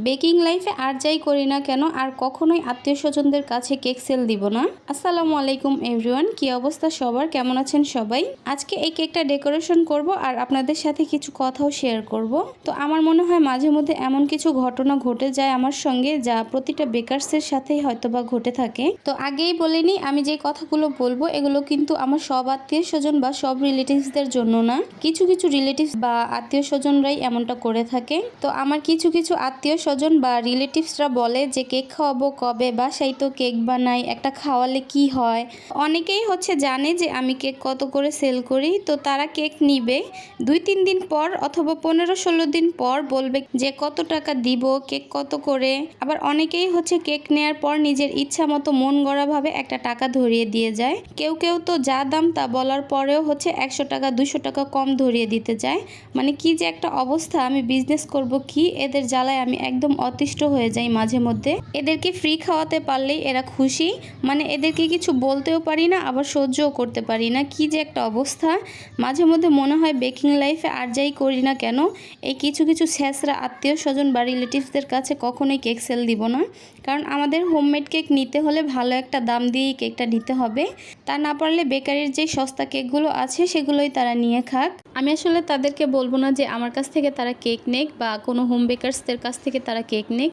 Baking লাইফে আর যাই করি না কেন আর কখনোই আত্মীয় স্বজনদের কাছে কেক সেল দিব না। আসসালামু আলাইকুম এভরিওয়ান, কি অবস্থা সবার, কেমন আছেন সবাই? আজকে এই কেকটা ডেকোরেশন করব আর আপনাদের সাথে কিছু কথাও শেয়ার করব। তো আমার মনে হয় মাঝে মধ্যে এমন কিছু ঘটনা ঘটে যায় আমার সঙ্গে, যা প্রতিটা বেকারসের সাথেই হয়তোবা ঘটে থাকে। তো আগেই বলে নিই, আমি যে কথাগুলো বলবো এগুলো কিন্তু আমার সব আত্মীয় স্বজন বা সব রিলেটিভসদের জন্য না। কিছু কিছু রিলেটিভস বা আত্মীয় স্বজনরাই এমনটা করে থাকে। তো আমার কিছু কিছু আত্মীয় স্বজন বা রিলেটিভসরা বলে যে কেক খাওয়াবো কবে, বাসায় তো কেক বানাই, একটা খাওয়ালে কি হয়। অনেকেই জানে যে আমি কেক কত করে সেল করি। তো তারা কেক নিবে 2-3 দিন পর অথবা 15-16 দিন পর বলবে যে কত টাকা দিব, কেক কত করে। আবার অনেকেই কেক নেয়ার পর নিজের ইচ্ছা মতো মন গড়াভাবে একটা টাকা ধরিয়ে দিয়ে যায়। কেউ কেউ তো যা দাম তা বলার পরেও 100 টাকা 200 টাকা কম ধরিয়ে দিতে যায়। মানে কি যে একটা অবস্থা, আমি বিজনেস করব কি, এদের জ্বালায় আমি একদম অতিষ্ঠ হয়ে যাই মাঝে মধ্যে। এদেরকে ফ্রি খাওয়াতে পারলেই এরা খুশি, মানে এদেরকে কিছু বলতেও পারি না আবার সহ্যও করতে পারি না। কি যে একটা অবস্থা, মাঝে মধ্যে মনে হয় বেকিং লাইফে আর যাই করি না কেন এই কিছু কিছু স্যাঁচরা আত্মীয় স্বজন বা রিলেটিভসদের কাছে কখনোই কেক সেল দিব না। কারণ আমাদের হোমমেড কেক নিতে হলে ভালো একটা দাম দিয়েই কেকটা নিতে হবে। তা না পারলে বেকারির যে সস্তা কেকগুলো আছে সেগুলোই তারা নিয়ে খাক। আমি আসলে তাদেরকে বলবো না যে আমার কাছ থেকে তারা কেক নেক বা কোনো হোম বেকারসদের কাছ থেকে তারা কেক নেক।